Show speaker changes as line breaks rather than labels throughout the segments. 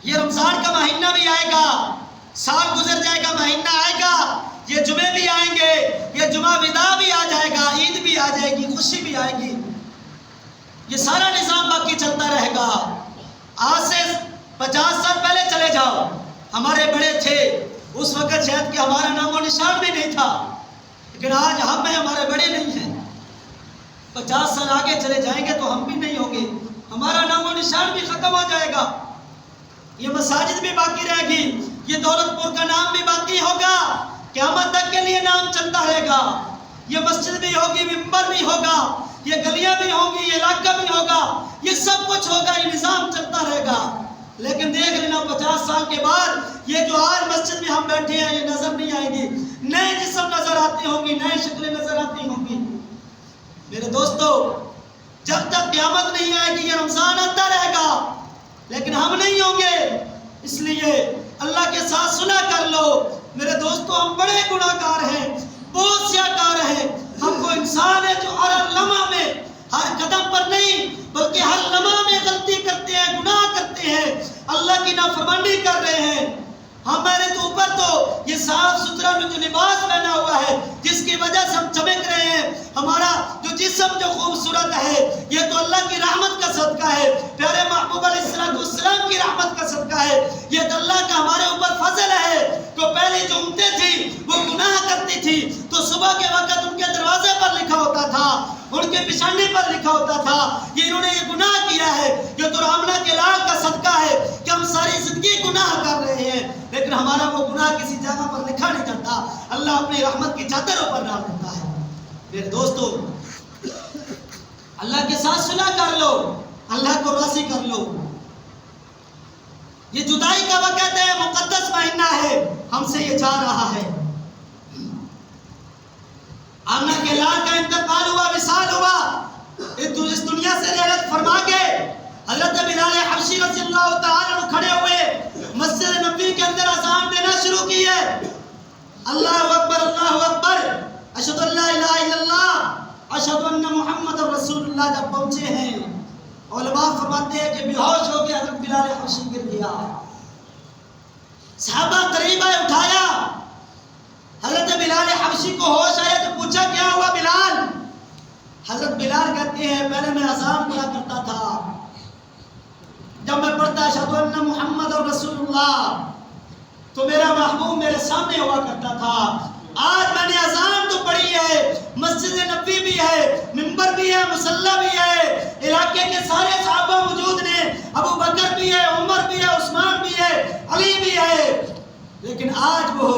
یہ رمضان کا مہینہ بھی آئے گا، سال گزر جائے گا، مہینہ آئے گا، یہ جمعے بھی آئیں گے، یہ جمعہ وداع بھی آ جائے گا، عید بھی آ جائے گی، خوشی بھی آئے گی، یہ سارا نظام باقی چلتا رہے گا۔ آج سے 50 سال پہلے چلے جاؤ، ہمارے بڑے تھے، اس وقت شاید کہ ہمارا نام و نشان بھی نہیں تھا، لیکن آج ہم ہیں، ہمارے بڑے نہیں ہیں۔ 50 سال آگے چلے جائیں گے تو ہم بھی نہیں ہوں گے، ہمارا نام و نشان بھی ختم ہو جائے گا، یہ مساجد بھی باقی رہے گی، یہ دولت پور کا نام بھی باقی ہوگا، قیامت تک کے لیے نام چلتا رہے گا، یہ مسجد بھی ہوگی، ممبر بھی ہوگا، یہ گلیاں بھی ہوں گی، یہ علاقہ بھی ہوگا، یہ سب کچھ ہوگا، یہ نظام چلتا رہے گا۔ لیکن دیکھ لینا 50 سال کے بعد یہ جو آج مسجد میں ہم بیٹھے ہیں یہ نظر نہیں آئے گی، نئے جسم نظر آتی ہوں گی، نئے شکلیں نظر آتی ہوں گی۔ میرے دوستو، جب تک قیامت نہیں آئے گی یہ رمضان آتا رہے گا، لیکن ہم نہیں ہوں گے، اس لیے اللہ کے ساتھ صلح کر لو۔ میرے دوستو، ہم بڑے گناہ گار ہیں، بہت سیاہ کار ہیں، ہم کو انسان ہے جو ہر لمحہ میں، ہر قدم پر نہیں بلکہ ہر لمحہ میں غلطی کرتے ہیں، گناہ کرتے ہیں، اللہ کی نافرمانی کر رہے ہیں۔ ہمارے تو اوپر تو یہ صاف ستھرا جو لباس پہنا ہوا ہے جس کی وجہ سے ہم چمک رہے ہیں، ہمارا جو جسم جو خوبصورت ہے، یہ تو اللہ کی رحمت کا صدقہ ہے، پیارے محبوب علیہ السلام کی رحمت کا صدقہ ہے، یہ تو اللہ کا ہمارے اوپر فضل ہے۔ تو پہلے جو امتیں تھی وہ گناہ کرتی تھی تو صبح کے وقت ان کے دروازے پر لکھا ہوتا تھا، ان کے پیشانی پر لکھا ہوتا تھا کہ انہوں نے یہ گناہ کیا ہے، یہ تو آمنہ کے لال کا صدقہ ہے کہ ہم ساری زندگی گناہ کر رہے ہیں، لیکن ہمارا وہ گناہ کسی جگہ پر لکھا نہیں جاتا، اللہ اپنی رحمت کی چادر پر ڈال دیتا ہے۔ میرے دوستو، اللہ کے ساتھ صلح کر لو، اللہ کو راضی کر لو۔ یہ جدائی کا وقت ہے، مقدس مہینہ ہے، ہم سے یہ جا رہا ہے۔ آمنہ کے لال کا انتقال ہوا، وصال ہوا، اس دنیا سے رحلت فرما کے حضرت بلال حبشی رضی اللہ تعالیٰ عنہ کھڑے ہوئے، مسجد نبوی کے اندر اذان دینا شروع کی ہے، اللہ اکبر، اللہ اکبر، اشہد ان لا الہ الا اللہ، اشہد ان محمد رسول اللہ جب پہنچے ہیں، علماء فرماتے ہیں کہ بے ہوش ہو کے حضرت بلال حبشی گر گیا، صحابہ قریب آئے، اٹھایا، حضرت بلال حبشی کو ہوش آیا تو پوچھا کیا ہوا بلال؟ حضرت بلال کہتے ہیں پہلے میں اذان پڑھا کرتا تھا، جب میں پڑھتا اشہد ان محمد رسول اللہ تو میرا محبوب میرے سامنے ہوا کرتا تھا، آج میں نے اذان تو پڑھی ہے، مسجد نبوی بھی ہے، ممبر بھی ہے، مصلی بھی ہے، علاقے کے سارے صحابہ موجود نے، ابو بکر بھی ہے، عمر بھی ہے، عثمان بھی ہے، علی بھی ہے، لیکن آج وہ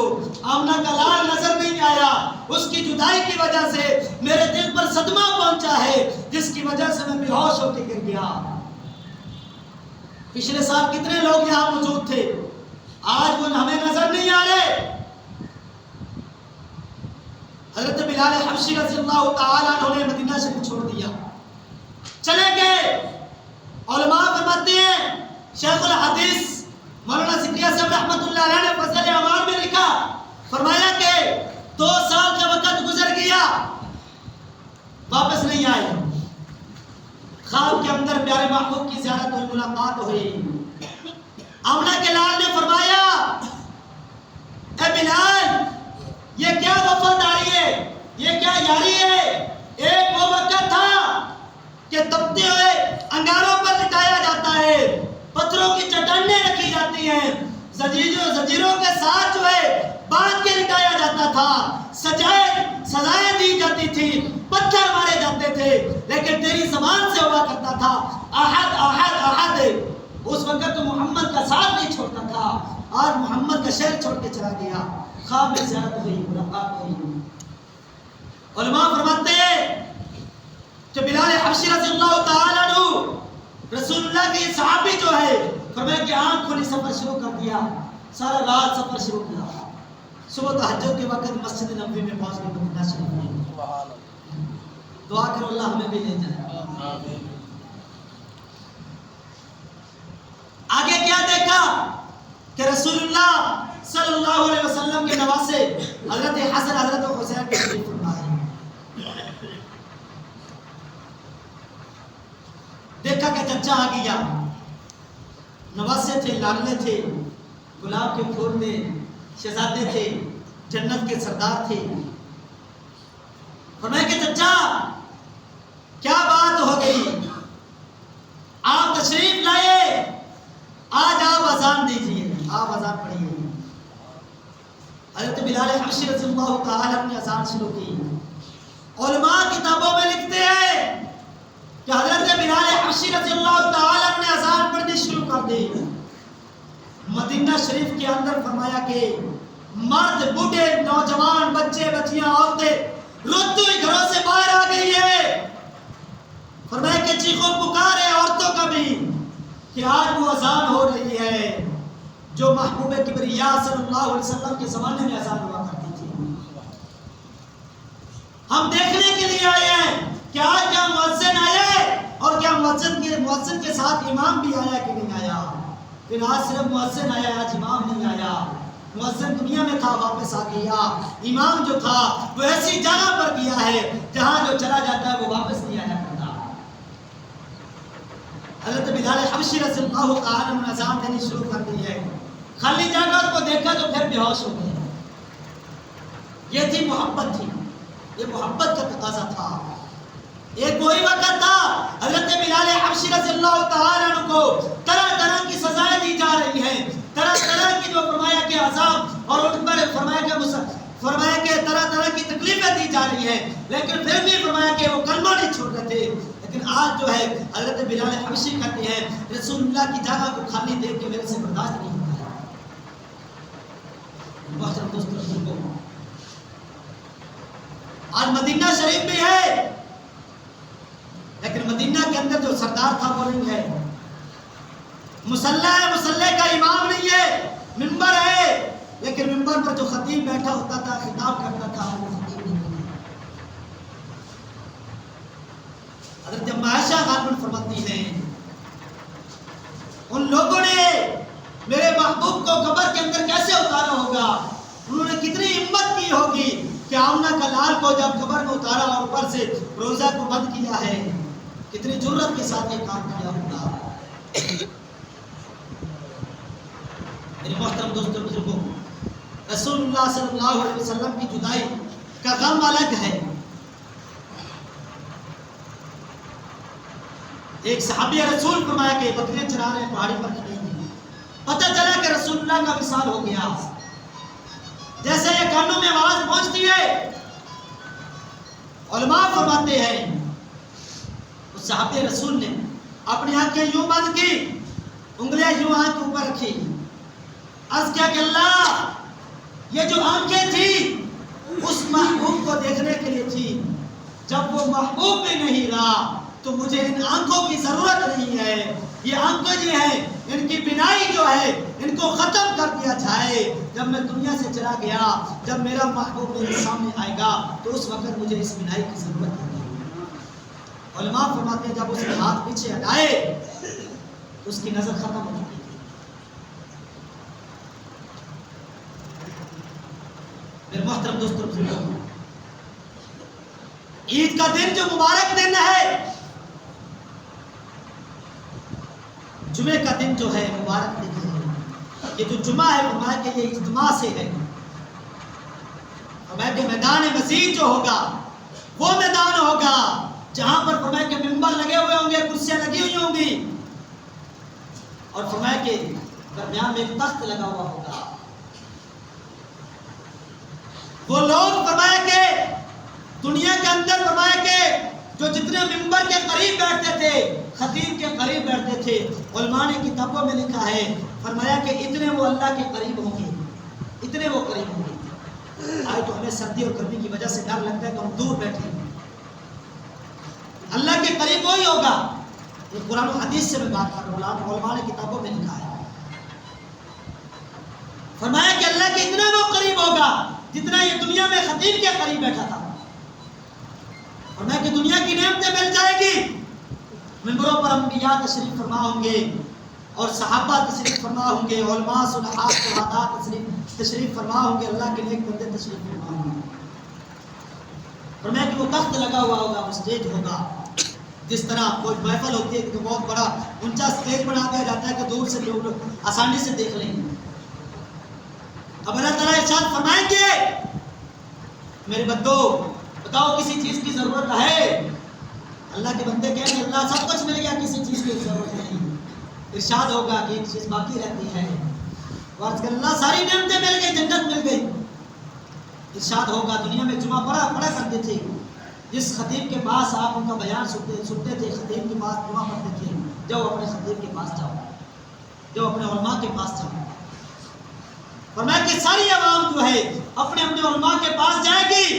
آمنہ کا لال نظر نہیں آیا، اس کی جدائی کی وجہ سے میرے دل پر صدمہ پہنچا ہے، جس کی وجہ سے میں بے ہوش ہو کے گر گیا۔ پچھلے سال کتنے لوگ یہاں موجود تھے، آج وہ ہمیں نظر نہیں آ رہے۔ حضرت بلال حبشی رضی اللہ تعالیٰ عنہ نے مدینہ شریف چھوڑ دیا، چلے گئے۔ علماء فرماتے ہیں، شیخ الحدیث مولانا زکریا صاحب رحمۃ اللہ علیہ نے فضل اعمال میں لکھا، فرمایا کہ 2 سال کا وقت گزر گیا، واپس نہیں آئے، خواب کے اندر پیارے محبوب کی زیارت ہوئی، ملاقات ہوئی، آمنہ کے لال نے فرمایا اے بلال، یہ کیا وفاداری ہے، یہ کیا یاری ہے؟ ایک وہ وقت تھا کہ تپتے ہوئے انگاروں پر لٹایا جاتا ہے، پتھروں کی چٹانیں رکھی جاتی ہیں، زنجیروں کے ساتھ جو ہے باندھ کے لٹایا جاتا تھا، سزائیں دی جاتی تھی، پتھر مارے جاتے تھے، لیکن تیری زبان سے ہوا کرتا تھا احد احد احد۔ اس وقت تو محمد کا ساتھ نہیں چھوڑتا تھا، آج محمد کا شہر چھوڑ کے چلا گیا، خواب میں زیارت ہوئی، ملاقات ہوئی۔ علماء فرماتے ہیں کہ بلال حبشی رضی اللہ تعالیٰ عنہ رسول اللہ کے صحابی جو ہے، فرمایا کہ آنکھ کھلی، سفر شروع کر دیا، سارا رات سفر شروع کیا، صبح تہجد کے وقت مسجد نبوی میں پہنچ کے مدینہ شریف میں دعا کرو اللہ ہمیں بھی لے جائے۔ آگے کیا دیکھا کہ رسول اللہ صلی اللہ علیہ وسلم کے نواسے حضرت حسن حضرت حسین کے شریف فرما ہے، دیکھا کہ چچا آ گیا، نواسے تھے لاڈلے تھے، گلاب کے پھول تھے، شہزادے تھے، جنت کے سردار تھے۔ فرمایا کہ چچا کیا بات ہو گئی، آپ تشریف لائے، آج آپ اذان دیجیے، آپ اذان پڑھیے۔ حضرت بلال حبشی رضی اللہ تعالیٰ نے اذان شروع کی۔ علماء کتابوں میں لکھتے ہیں کہ حضرت بلال حبشی رضی اللہ تعالیٰ نے اذان پڑھنی شروع کر دی۔ مدینہ شریف کے اندر فرمایا کہ مرد، بوڑھے، نوجوان، بچے، بچیاں، عورتیں روتی ہوئی گھروں سے باہر آ گئی ہے۔ فرمایا کہ چیخو پکار ہے عورتوں کا بھی کہ آج وہ اذان ہو رہی ہے جو محبوب کبریا صلی اللہ علیہ وسلم کے زمانے میں اذان ہوا کرتی تھی۔ ہم دیکھنے کے لیے آئے ہیں کہ آج کیا مؤذن آیا ہے اور کیا مؤذن کے ساتھ امام بھی آیا کہ نہیں آیا۔ پھر آج صرف مؤذن آیا، آج امام نہیں آیا۔ مؤذن دنیا میں تھا، واپس آ گیا۔ امام جو تھا وہ ایسی جگہ پر گیا ہے جہاں جو چلا جاتا ہے وہ واپس نہیں آیا کرتا۔ حضرت بلال حبشی رضی اللہ تعالیٰ نے اذان دینی شروع کر دی ہے۔ خالی جگہ کو دیکھا تو پھر بے ہوش ہو گئے۔ یہ تھی محبت، تھی یہ محبت کا تقاضا تھا۔ ایک وہی وقت تھا حضرت بلال حبشی رضی اللہ تعالیٰ عنہ کو طرح طرح کی سزائیں دی جا رہی ہیں، طرح طرح کی جو فرمایا کہ عذاب اور ان پر فرمایا کہ طرح طرح کی تکلیفیں دی جا رہی ہیں، لیکن پھر بھی فرمایا کہ وہ کلمہ نہیں چھوڑ رہے تھے۔ لیکن آج جو ہے حضرت بلال حبشی کہتے ہیں رسول اللہ کی جگہ کو خالی دیکھ کے میرے سے برداشت نہیں ہوتا ہے۔ محترم دوستو، آج مدینہ شریف بھی ہے لیکن مدینہ کے اندر جو سردار تھا وہ نہیں ہے۔ مصلی ہے، مصلی کا امام نہیں ہے، منبر ہے لیکن منبر پر جو خطیب بیٹھا ہوتا تھا، خطاب کرتا تھا، وہ خطیب نہیں ہے۔ حضرت عائشہ غالباً فرماتی ہیں ان لوگوں نے میرے محبوب کو قبر کے اندر کیسے اتارا ہوگا، انہوں نے کتنی ہمت کی ہوگی کہ آمنہ کا لال کو جب قبر میں اتارا اور اوپر سے روزہ کو بند کیا ہے، کتنی جرت کے ساتھ یہ کام کیا ہوگا۔ میرے محترم دوستوں بزرگوں، رسول اللہ صلی اللہ علیہ وسلم کی جدائی کا غم الگ ہے۔ ایک صحابی رسول فرمایا کہ بکریاں چرا رہے ہیں، پہاڑی پر کھڑی ہیں، پتہ چلا کہ رسول اللہ کا وصال ہو گیا۔ جیسے یہ کانوں میں آواز پہنچتی ہے، علماء فرماتے ہیں اس صحابی رسول نے اپنی آنکھیں یوں بند کی، انگلیاں یوں آنکھ کے اوپر رکھی، عرض کیا کہ اللہ یہ جو آنکھیں تھی اس محبوب کو دیکھنے کے لیے تھی، جب وہ محبوب بھی نہیں رہا تو مجھے ان آنکھوں کی ضرورت نہیں ہے۔ یہ آنکھیں جو ہیں ان کی بینائی جو ہے ان کو ختم کر دیا جائے۔ جب میں دنیا سے چلا گیا، جب میرا محبوب میرے سامنے آئے گا تو اس وقت مجھے اس بینائی کی ضرورت ہے۔ علماء فرماتے ہیں جب اس کے ہاتھ پیچھے ہٹائے تو اس کی نظر ختم ہو چکی تھی۔ میرے محترم دوستوں، عید کا دن جو مبارک دن ہے، جمعے کا دن جو ہے مبارک دن ہے، یہ جو جمعہ ہے فرمایا کہ یہ اجتماع سے ہے۔ فرمایا کہ میدان مسجد جو ہوگا وہ میدان ہوگا جہاں پر فرمایا کہ ممبر لگے ہوئے ہوں گے، کرسیاں لگی ہوئی ہوں گی، اور فرمایا کہ درمیان میں ایک تخت لگا ہوا ہوگا۔ وہ لوگ فرمایا کہ دنیا کے اندر فرمایا کہ جو جتنے ممبر کے قریب بیٹھتے تھے، خطیب کے قریب بیٹھتے تھے، علماء نے کتابوں میں لکھا ہے فرمایا کہ اتنے وہ اللہ کے قریب ہوں گے، اتنے وہ قریب ہوں گے۔ آج تو ہمیں سردی اور گرمی کی وجہ سے ڈر لگتا ہے کہ ہم دور بیٹھے ہیں، اللہ کے قریب وہی ہوگا۔ یہ قرآن و حدیث سے میں بات کر رہا ہوں، علماء نے کتابوں میں لکھا ہے۔ فرمایا کہ اللہ کے اتنا وہ قریب ہوگا جتنا یہ دنیا میں خطیب کے قریب بیٹھا تھا۔ فرمایا کہ دنیا کی نعمتیں مل جائے گی، منبروں پر انبیاء تشریف فرما ہوں گے اور صحابہ تشریف فرما ہوں گے، علماء، صلحاء، شہداء تشریف فرما ہوں گے، اللہ کے نیک بندے تشریف فرما ہوں گے۔ فرمایا کہ وہ تخت لگا ہوا ہوگا، وہ اسٹیج ہوگا، جس طرح کوئی محفل ہوتی ہے کہ بہت بڑا اونچا اسٹیج بنا دیا جاتا ہے کہ دور دور سے لوگ آسانی سے دیکھ لیں گے. اب اللہ تعالیٰ ارشاد فرمائیں گے میرے بندو بتاؤ کسی چیز کی ضرورت ہے؟ اللہ کے بندے کہیں گے اللہ سب کچھ مل گیا, کسی چیز کی ضرورت نہیں. ارشاد ہوگا کہ ایک چیز باقی رہتی ہے. اللہ ساری نعمتیں مل گئی, جنت مل گئی. ارشاد ہوگا دنیا میں جمعہ پڑھا کرتے تھے, جس خطیب کے پاس آپ ان کا بیان سنتے تھے, خطیب کے پاس جمعہ پڑھتے تھے, جاؤ اپنے خطیب کے پاس جاؤ, جاؤ اپنے علماء کے پاس جاؤ. فرمایا کہ ساری عوام جو ہے اپنے اپنے علماء کے پاس جائے گی.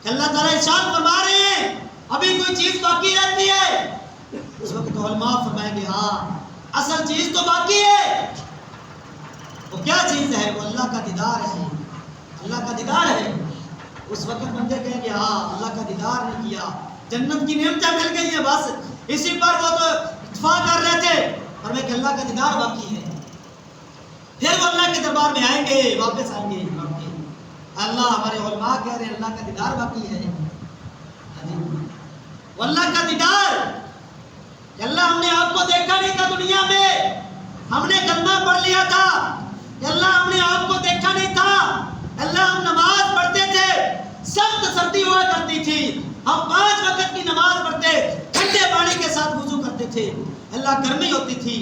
کہ اللہ تعالیٰ ارشاد فرما رہے ہیں ابھی کوئی چیز باقی رہتی ہے. اس وقت علماء فرمائیں گے ہاں اصل چیز تو باقی ہے. وہ کیا چیز ہے؟ وہ اللہ کا دیدار ہے, اللہ کا دیدار ہے. اس وقت بندے کہیں گے ہاں اللہ کا دیدار نہیں کیا, جنت کی نعمتیں مل گئی ہیں, بس اسی پر وہ تو اتفاق کر رہے تھے, اور میں کہ اللہ کا دیدار باقی ہے. پھر وہ اللہ کے دربار میں آئیں گے, واپس آئیں گے لوٹ کے, اللہ ہمارے علماء کہہ رہے ہیں اللہ کا دیدار باقی ہے. وہ اللہ کا دیدار کہ اللہ ہم نے آپ کو دیکھا نہیں تھا دنیا میں, ہم نے کلمہ پڑھ لیا تھا. کہ اللہ ہم نے آپ کو دیکھا نہیں تھا, اللہ ہم نماز پڑھتے تھے, سخت سردی ہوا کرتی تھی, ہم 5 وقت کی نماز پڑھتے, ٹھنڈے پانی کے ساتھ وضو کرتے تھے. اللہ گرمی ہوتی تھی,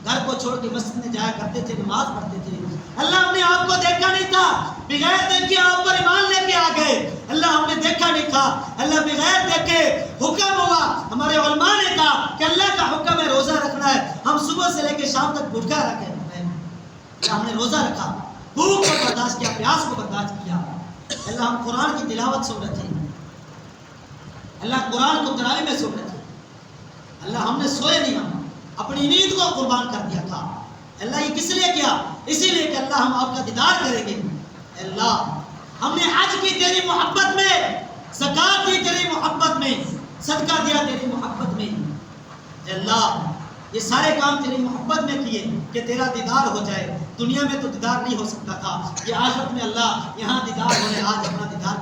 گھر کو چھوڑ کے مسجد میں جایا کرتے تھے, نماز پڑھتے تھے. اللہ ہم نے آپ کو دیکھا نہیں تھا, بغیر دیکھے آپ پر ایمان لے کے آ گئے. اللہ ہم نے دیکھا نہیں تھا, اللہ بغیر دیکھے حکم ہوا, ہمارے علماء نے کہا کہ اللہ کا حکم ہے روزہ رکھنا ہے, ہم صبح سے لے کے شام تک بھوکا رکھے, ہم نے روزہ رکھا, بھوک کو برداشت کیا, پیاس کو برداشت کیا. اللہ ہم قرآن کی تلاوت سن رہے تھے, اللہ قرآن کو تراویح میں سن رہے تھے. اللہ ہم نے سوئے نہیں, ہم اپنی نیند کو قربان کر دیا تھا. اللہ یہ کس لیے کیا؟ اسی لیے کہ اللہ ہم آپ کا دیدار کریں گے. اللہ ہم نے حج کی تیری محبت میں, زکات دی تیری محبت میں, صدقہ دیا تیری محبت میں. اللہ یہ سارے کام تیری محبت میں کیے کہ تیرا دیدار ہو جائے. دنیا میں تو دیدار نہیں ہو سکتا تھا, یہ آخرت میں اللہ یہاں دیدار ہونے آج اپنا دیدار